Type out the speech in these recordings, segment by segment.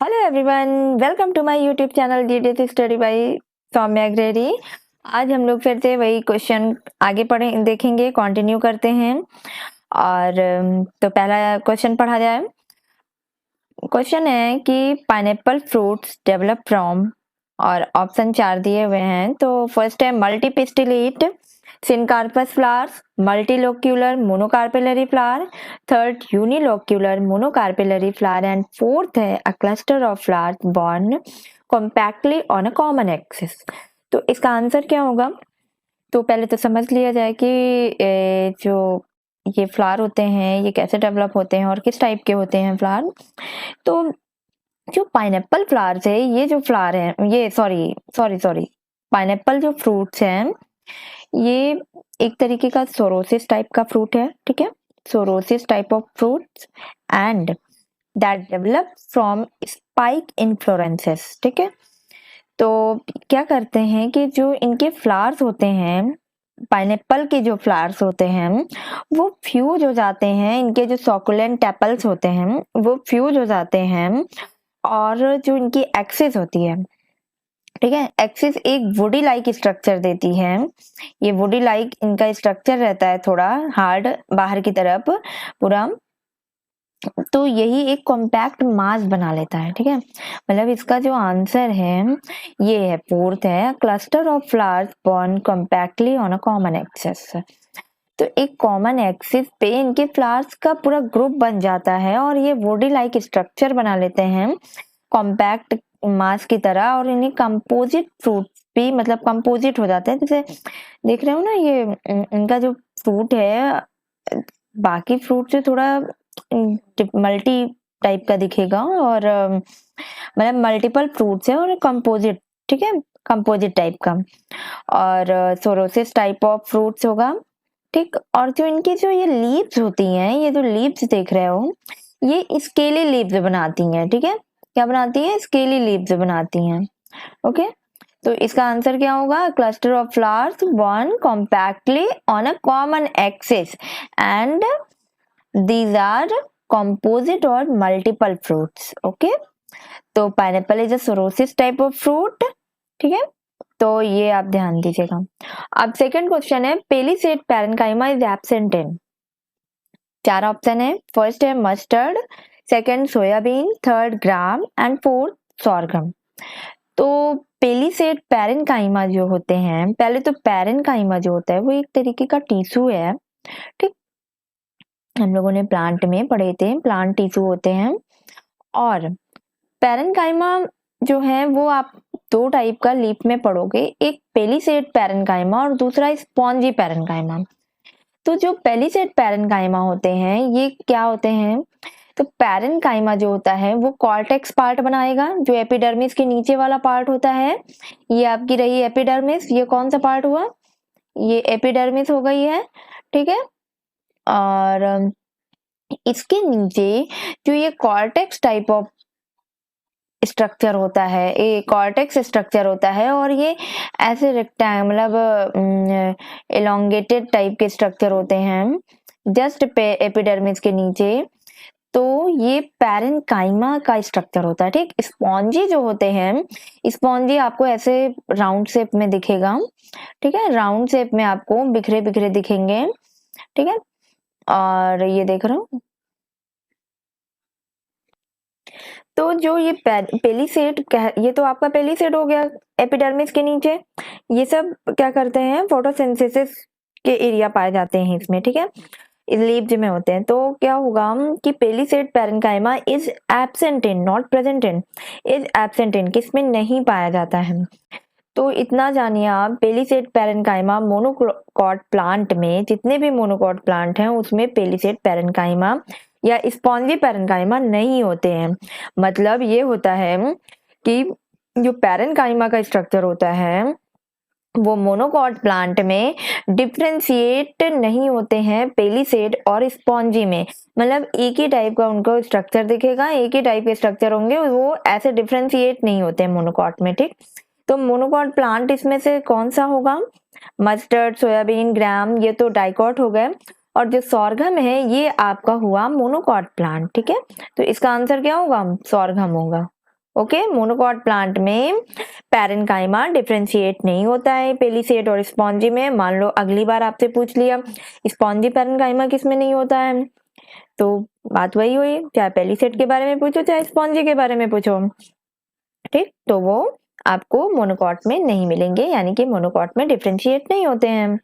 Hello everyone, welcome to my YouTube channel DDS study by Soumya Agreri. आज हम लोग फिर से वही क्वेश्चन आगे देखेंगे, कंटिन्यू करते हैं। और तो पहला क्वेश्चन पढ़ा जाए। क्वेश्चन है कि पाइनएप्पल फ्रूट्स डेवलप फ्रॉम, और ऑप्शन 4 दिए हुए हैं। तो फर्स्ट है multipistillate syncarpous flowers, multilocular monocarpellary flower, third unilocular monocarpellary flower, and fourth है a cluster of flowers borne compactly on a common axis. तो इसका आंसर क्या होगा? तो पहले तो समझ लिया जाए कि जो ये फ्लावर होते हैं ये कैसे डेवलप होते हैं और किस टाइप के होते हैं फ्लावर। तो जो पाइनएप्पल फ्लावर्स है, ये जो फ्लावर है, ये सॉरी पाइनएप्पल जो फ्रूट्स हैं ये एक तरीके का सोरोसिस टाइप का फ्रूट है, ठीक है। Sorosis type of fruits and that develop from spike inflorescences, ठीक है। तो क्या करते हैं कि जो इनके फ्लावर्स होते हैं, पाइनएप्पल के जो फ्लावर्स होते हैं वो फ्यूज हो जाते हैं, इनके जो सॉकुलेंट टेपल्स होते हैं वो फ्यूज हो जाते हैं, और जो इनकी एक्सिस होती है, ठीक है, एक्सिस एक वुडी लाइक स्ट्रक्चर देती है। ये वुडी लाइक इनका स्ट्रक्चर रहता है, थोड़ा हार्ड बाहर की तरफ पूरा। तो यही एक कॉम्पैक्ट मास बना लेता है, ठीक है। मतलब इसका जो आंसर है ये है, फोर्थ है, cluster of flowers borne compactly on a common axis. तो एक कॉमन एक्सिस पे इनके फ्लावर्स का पूरा ग्रुप बन जाता है और ये वुडी लाइक स्ट्रक्चर बना लेते हैं कॉम्पैक्ट मास की तरह, और इन्हें कंपोजिट फ्रूट भी मतलब कंपोजिट हो जाते हैं। जैसे देख रहे हो ना, ये इनका जो फ्रूट है बाकी फ्रूट से थोड़ा मल्टी टाइप का दिखेगा, और मतलब मल्टीपल फ्रूट्स है और कंपोजिट, ठीक है, कंपोजिट टाइप का, और सोरोसिस टाइप ऑफ फ्रूट्स होगा, ठीक। और जो इनकी जो ये लीव्स होती हैं, ये जो लीव्स देख रहे हो ये स्केली लीव्स बनाती हैं, ठीक है। क्या बनाती हैं? स्केली लीव्स बनाती हैं, ओके। तो इसका आंसर क्या होगा? Cluster of flowers borne compactly on a common axis and these are composite or multiple fruits, okay. तो pineapple is a sorosis type of fruit, ठीक है। तो ये आप ध्यान दीजिएगा। अब सेकंड क्वेश्चन है, palisade parenchyma is absent in. 4 option है। फर्स्ट है mustard, second soybean, third gram and fourth sorghum. तो पेलिसेड पैरेन्काइमा जो होते हैं, पहले तो पैरेन्काइमा जो होता है वो एक तरीके का टिश्यू है, ठीक। हम लोगों ने प्लांट में पढ़े थे, प्लांट टिश्यू होते हैं। और पैरेन्काइमा जो है वो आप 2 टाइप का लीफ में पढ़ोगे, एक पेलिसेड पैरेन्काइमा और दूसरा स्पॉन्जी पैरेन्काइमा। तो जो पेलिसेड पैरेन्काइमा होते हैं ये क्या होते हैं? तो पैरेन्काइमा जो होता है वो कॉर्टेक्स पार्ट बनाएगा, जो एपिडर्मिस के नीचे वाला पार्ट होता है। ये आपकी रही एपिडर्मिस, ये कौन सा पार्ट हुआ? ये एपिडर्मिस हो गई है, ठीक है। और इसके नीचे जो ये कॉर्टेक्स टाइप ऑफ स्ट्रक्चर होता है, ये कॉर्टेक्स स्ट्रक्चर होता है, और ये ऐसे रेक्टेंगल मतलब एलोंगेटेड टाइप के स्ट्रक्चर होते हैं जस्ट एपिडर्मिस के नीचे। तो ये पैरेन्काइमा का स्ट्रक्चर होता है, ठीक। स्पॉन्जी जो होते हैं, स्पॉन्जी आपको ऐसे राउंड शेप में दिखेगा, ठीक है, राउंड शेप में आपको बिखरे बिखरे दिखेंगे, ठीक है। और ये देख रहा हूँ, तो जो ये पेलिसेड, ये तो आपका पेलिसेड हो गया एपिडर्मिस के नीचे। ये सब क्या करते हैं? फोटोसिंथेसिस के एरिया पाए जाते हैं इसमें, ठीक है, लीव्स में होते हैं। तो क्या होगा कि palisade parenchyma is absent in, not present in, is absent इन, किसमें नहीं पाया जाता है। तो इतना जानिए आप, पेलिसेड पैरेन्काइमा मोनोकॉट प्लांट में, जितने भी मोनोकॉट प्लांट हैं उसमें पेलिसेड पैरेन्काइमा या स्पॉन्जी पैरेन्काइमा नहीं होते हैं। मतलब ये होता है कि जो पैरेन्काइमा का स्ट्रक्चर होता है वो मोनोकॉट प्लांट में डिफ्रेंशिएट नहीं होते हैं पेलिसेड और स्पॉन्जी में। मतलब एक ही टाइप का उनको स्ट्रक्चर दिखेगा, एक ही टाइप के स्ट्रक्चर होंगे, वो ऐसे डिफ्रेंशिएट नहीं होते हैं मोनोकॉट में, ठीक। तो मोनोकॉट प्लांट इसमें से कौन सा होगा? मस्टर्ड, सोयाबीन, ग्राम, ये तो डाइकॉट हो गए, और जो सोरगम है ये आपका हुआ मोनोकॉट प्लांट, ठीक है। तो इसका आंसर क्या होगा? सोरगम होगा। ओके, मोनोकॉट प्लांट में पैरेन्काइमा डिफरेंशिएट नहीं होता है पेलिसेट और स्पॉन्जी में। मान लो अगली बार आपसे पूछ लिया स्पॉन्जी पैरेन्काइमा किस में नहीं होता है, तो बात वही हुई, चाहे पेलिसेट के बारे में पूछो चाहे स्पॉन्जी के बारे में पूछो, ठीक, तो वो आपको मोनोकॉट में नहीं मिलेंगे, यानी कि मोनोकॉट में डिफरेंशिएट नहीं होते हैं।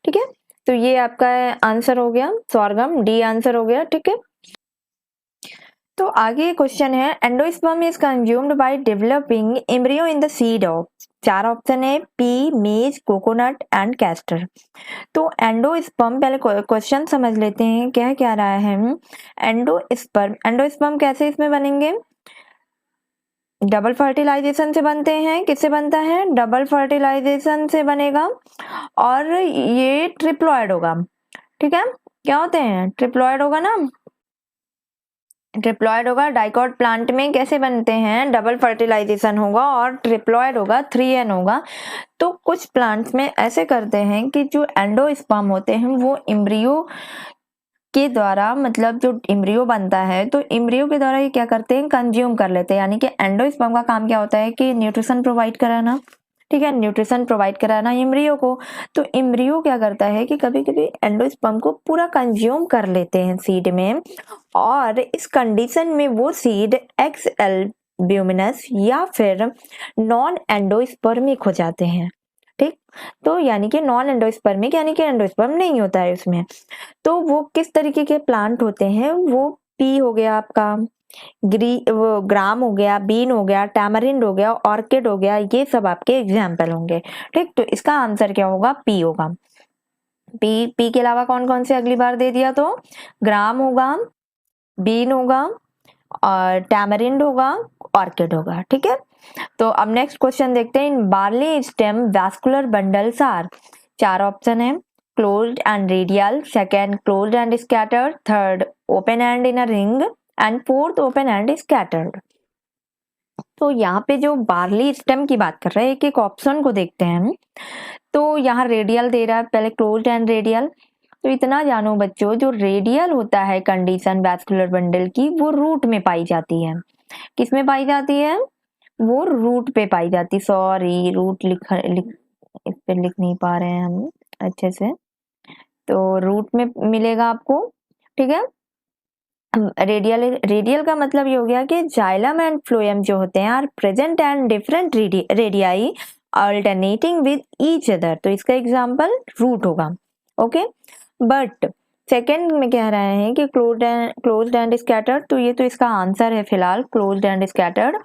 ठीक है, तो ये आपका आंसर हो गया सॉर्गम, डी आंसर हो गया। ठीक है, तो आगे क्वेश्चन है endosperm is consumed by developing embryo in the seed of, 4 option है पी, मेज, कोकोनट एंड कैस्टर। तो एंडोस्पर्म, पहले क्वेश्चन समझ लेते हैं क्या क्या रहा है। एंडोस्पर्म कैसे इसमें बनेंगे, डबल फर्टिलाइजेशन से बनते हैं। किससे बनता है, डबल फर्टिलाइजेशन से बनेगा, और ये ट्रिप्लॉइड होगा। ठीक है, क्या होते हैं, ट्रिप्लॉइड होगा ना, ट्रिप्लॉइड होगा। डाइकॉट प्लांट में कैसे बनते हैं, डबल फर्टिलाइजेशन होगा और ट्रिप्लॉइड होगा, 3N होगा। तो कुछ प्लांट्स में ऐसे करते हैं कि जो एंडोस्पर्म होते हैं वो एम्ब्रियो के द्वारा, मतलब जो एम्ब्रियो बनता है तो एम्ब्रियो के द्वारा ये क्या करते हैं, कंज्यूम कर लेते हैं। यानी कि एंडोस्पर्म का काम क्या होता है कि न्यूट्रिशन प्रोवाइड कराना। ठीक है, न्यूट्रिशन प्रोवाइड कराना एम्ब्रियो को। तो एम्ब्रियो क्या करता है कि कभी कभी एंडोस्पर्म को पूरा कंज्यूम कर लेते हैं सीड में, और इस कंडीशन में वो सीड एक्स एल्ब्यूमिनस या फिर नॉन एंडोस्पर्मिक हो जाते हैं। ठीक, तो यानी कि नॉन एंडोस्पर्मिक यानी कि एंडोस्पर्म नहीं होता है उसमें। तो वो किस तरीके के प्लांट होते हैं, वो पी हो गया आपका, वो ग्राम हो गया, बीन हो गया, टैमरिंड हो गया, ऑर्किड हो गया, ये सब आपके एग्जाम्पल होंगे। ठीक, तो इसका आंसर क्या होगा, पी होगा। पी के अलावा कौन कौन से अगली बार दे दिया, तो ग्राम होगा, बीन होगा, और टैमरिंड होगा, ऑर्किड होगा। ठीक है, तो अब नेक्स्ट क्वेश्चन देखते हैं। In barley stem vascular bundles are, 4 option है closed and radial, second closed and scattered, third open and in a ring, and fourth open and scattered. तो यहाँ पे जो बार्ली स्टेम की बात कर रहे हैं, एक एक ऑप्शन को देखते हैं। तो यहाँ रेडियल दे रहा है, पहले क्लोज्ड एंड रेडियल। तो इतना जानो बच्चों, जो रेडियल होता है कंडीशन वैस्कुलर बंडल की, वो रूट में पाई जाती है। किस में पाई जाती है, वो रूट पे पाई जाती, सॉरी रूट इस पे लिख नहीं पा रहे हैं हम अच्छे से, तो रूट में मिलेगा आपको। ठीक है, रेडियल का मतलब ये हो गया कि जाइलम एंड फ्लोएम जो होते हैं are present and different radii alternating with each other, तो इसका एग्जांपल रूट होगा। ओके, बट सेकेंड में कह रहे हैं कि क्लोज्ड एंड स्कैटर्ड, तो ये तो इसका आंसर है फिलहाल, क्लोज्ड एंड स्कैटर्ड।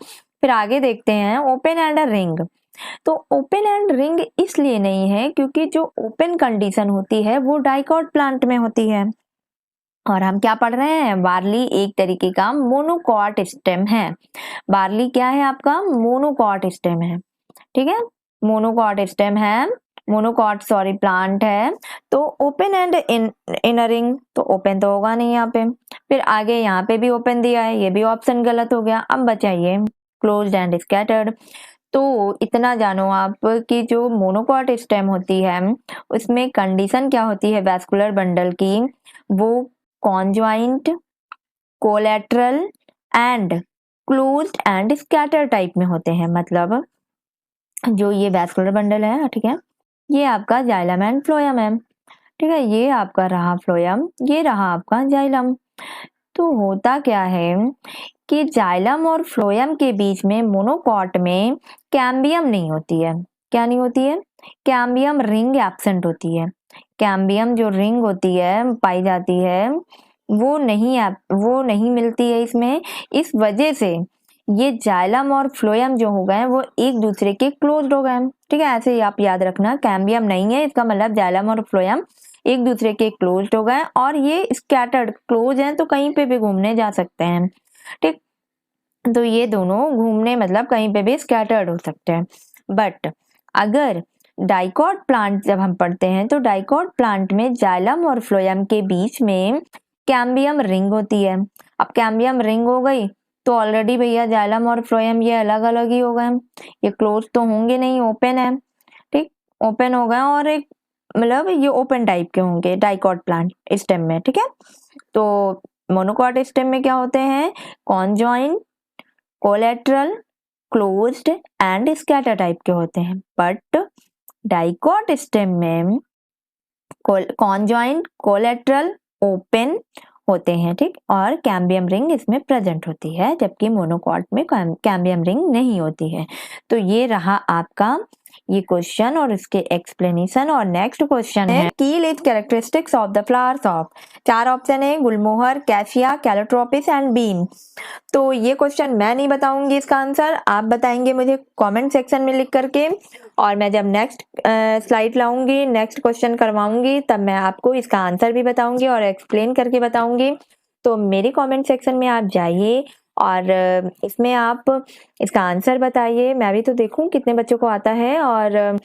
फिर आगे देखते हैं ओपन एंड अ रिंग। तो ओपन एंड रिंग इसलिए नहीं है क्योंकि जो ओपन कंडीशन होती है वो डाइकॉट प्लांट में होती है, और हम क्या पढ़ रहे हैं, बार्ली एक तरीके का मोनोकॉट स्टेम है। बार्ली क्या है आपका, मोनोकॉट स्टेम है। ठीक है, मोनोकॉट स्टेम है, मोनोकॉट सॉरी प्लांट है। तो ओपन एंड इनरिंग, तो ओपन तो होगा नहीं यहाँ पे। फिर आगे यहाँ पे भी ओपन दिया है, ये भी ऑप्शन गलत हो गया। अब बचाइए क्लोज्ड एंड स्कैटर्ड। तो इतना जानो आप कि जो मोनोकॉट स्टेम होती है उसमें कंडीशन क्या होती है वैस्कुलर बंडल की, वो conjoint, collateral and closed end scatter type में होते हैं। मतलब जो ये वैस्कुलर बंडल है, ठीक है, ये आपका जाइलम एंड फ्लोएम है। ठीक है, ये आपका रहा फ्लोएम, ये रहा आपका जाइलम। तो होता क्या है कि जाइलम और फ्लोएम के बीच में मोनोकॉट में कैम्बियम नहीं होती है। क्या नहीं होती है, कैम्बियम रिंग एब्सेंट होती है। कैम्बियम जो रिंग होती है पाई जाती है वो नहीं मिलती है इसमें। इस वजह से ये जाइलम और फ्लोएम जो हो गए वो एक दूसरे के क्लोज्ड हो गए। ठीक है, ऐसे ही आप याद रखना, कैम्बियम नहीं है इसका मतलब जाइलम और फ्लोएम एक दूसरे के क्लोज्ड हो गए, और ये स्कैटर्ड क्लोज हैं तो कहीं पे भी घूमने जा सकते हैं। ठीक, तो ये दोनों घूमने मतलब कहीं पे भी स्कैटर्ड हो सकते हैं। बट अगर डाइकॉट प्लांट जब हम पढ़ते हैं तो डाइकॉट प्लांट में जाइलम और फ्लोएम के बीच में कैम्बियम रिंग होती है। अब कैम्बियम रिंग हो गई तो ऑलरेडी भैया जाइलम और फ्लोएम ये अलग अलग ही हो गए, ये क्लोज तो होंगे नहीं, ओपन है। ठीक, ओपन हो गए, और एक मतलब ये ओपन टाइप के होंगे डाइकॉट प्लांट स्टेम में। ठीक है, तो मोनोकॉट स्टेम में क्या होते हैं, conjoint, collateral closed end scatter type के होते हैं, बट डाइकोट स्टेम में कॉन्जॉइंट, कोलेटरल, ओपन होते हैं, ठीक, और कैम्बियम रिंग इसमें प्रेजेंट होती है, जबकि मोनोकॉट में कैम्बियम रिंग नहीं होती है। तो ये रहा आपका ये क्वेश्चन और इसके एक्सप्लेनेशन। और नेक्स्ट क्वेश्चन है की list characteristics of the flowers of, 4 option है, गुलमोहर, कैशिया, कैलोट्रोपिस एंड बीन। तो ये क्वेश्चन मैं नहीं बताऊंगी इसका आंसर, आप बताएंगे मुझे कमेंट सेक्शन में लिख करके, और मैं जब नेक्स्ट स्लाइड लाऊंगी, नेक्स्ट क्वेश्चन करवाऊंगी, तब मैं आपको इसका आंसर भी बताऊंगी और एक्सप्लेन करके बताऊंगी। तो मेरे कमेंट सेक्शन में आप जाइए और इसमें आप इसका आंसर बताइए, मैं भी तो देखूं कितने बच्चों को आता है, और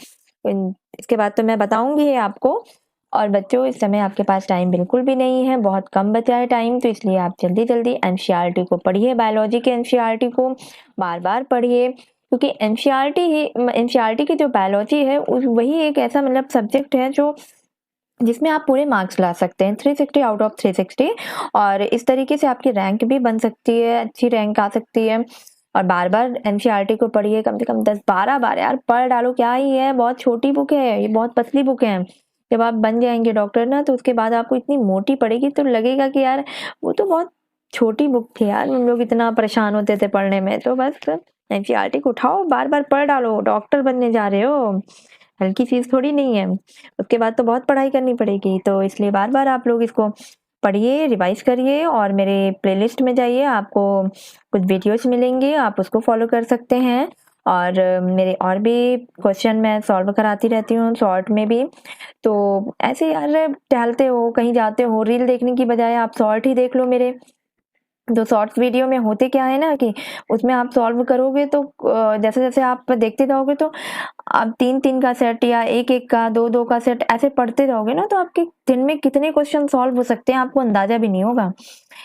इसके बाद तो मैं बताऊंगी आपको। और बच्चों, इस समय आपके पास टाइम बिल्कुल भी नहीं है, बहुत कम बचा है टाइम, तो इसलिए आप जल्दी जल्दी एनसीईआरटी को पढ़िए, बायोलॉजी के एनसीईआरटी को बार बार पढ़िए, क्योंकि एनसीईआरटी की जो बायोलॉजी है वही एक ऐसा मतलब सब्जेक्ट है जो जिसमें आप पूरे मार्क्स ला सकते हैं, 360 आउट ऑफ 360, और इस तरीके से आपकी रैंक भी बन सकती है, अच्छी रैंक आ सकती है। और बार बार एनसीईआरटी को पढ़िए, कम से कम 10-12 बार यार पढ़ डालो, क्या ही है, बहुत छोटी बुक है ये, बहुत पतली बुक है। जब आप बन जाएंगे डॉक्टर ना, तो उसके बाद आपको इतनी मोटी पड़ेगी तो लगेगा कि यार वो तो बहुत छोटी बुक थी यार, हम लोग इतना परेशान होते थे पढ़ने में। तो बस एनसीईआरटी को उठाओ, बार बार पढ़ डालो, डॉक्टर बनने जा रहे हो, हल्की चीज थोड़ी नहीं है, उसके बाद तो बहुत पढ़ाई करनी पड़ेगी। तो इसलिए बार बार आप लोग इसको पढ़िए, रिवाइज करिए, और मेरे प्लेलिस्ट में जाइए, आपको कुछ वीडियोस मिलेंगे, आप उसको फॉलो कर सकते हैं। और मेरे और भी क्वेश्चन मैं सॉल्व कराती रहती हूँ शॉर्ट में भी। तो ऐसे यार टहलते हो, कहीं जाते हो, रील देखने की बजाय आप शॉर्ट ही देख लो मेरे। तो शॉर्ट्स वीडियो में होते क्या है ना कि उसमें आप सॉल्व करोगे तो जैसे जैसे आप देखते जाओगे तो आप 3-3 का सेट या 1-1 का, 2-2 का सेट ऐसे पढ़ते जाओगे ना, तो आपके दिन में कितने क्वेश्चन सॉल्व हो सकते हैं आपको अंदाजा भी नहीं होगा।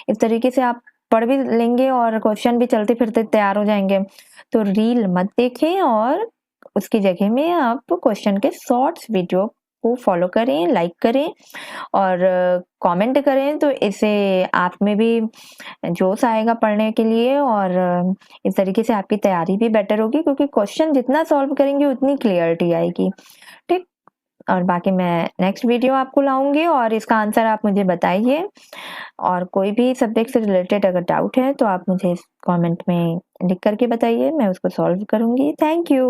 इस तरीके से आप पढ़ भी लेंगे और क्वेश्चन भी चलते फिरते तैयार हो जाएंगे। तो रील मत देखें, और उसकी जगह में आप क्वेश्चन के शॉर्ट्स वीडियो को फॉलो करें, लाइक करें और कमेंट करें, तो इससे आप में भी जोश आएगा पढ़ने के लिए, और इस तरीके से आपकी तैयारी भी बेटर होगी, क्योंकि क्वेश्चन जितना सॉल्व करेंगे उतनी क्लियरिटी आएगी, ठीक। और बाकी मैं नेक्स्ट वीडियो आपको लाऊंगी और इसका आंसर आप मुझे बताइए, और कोई भी सब्जेक्ट से रिलेटेड अगर डाउट है तो आप मुझे कमेंट में लिख करके बताइए, मैं उसको सॉल्व करूंगी। Thank you.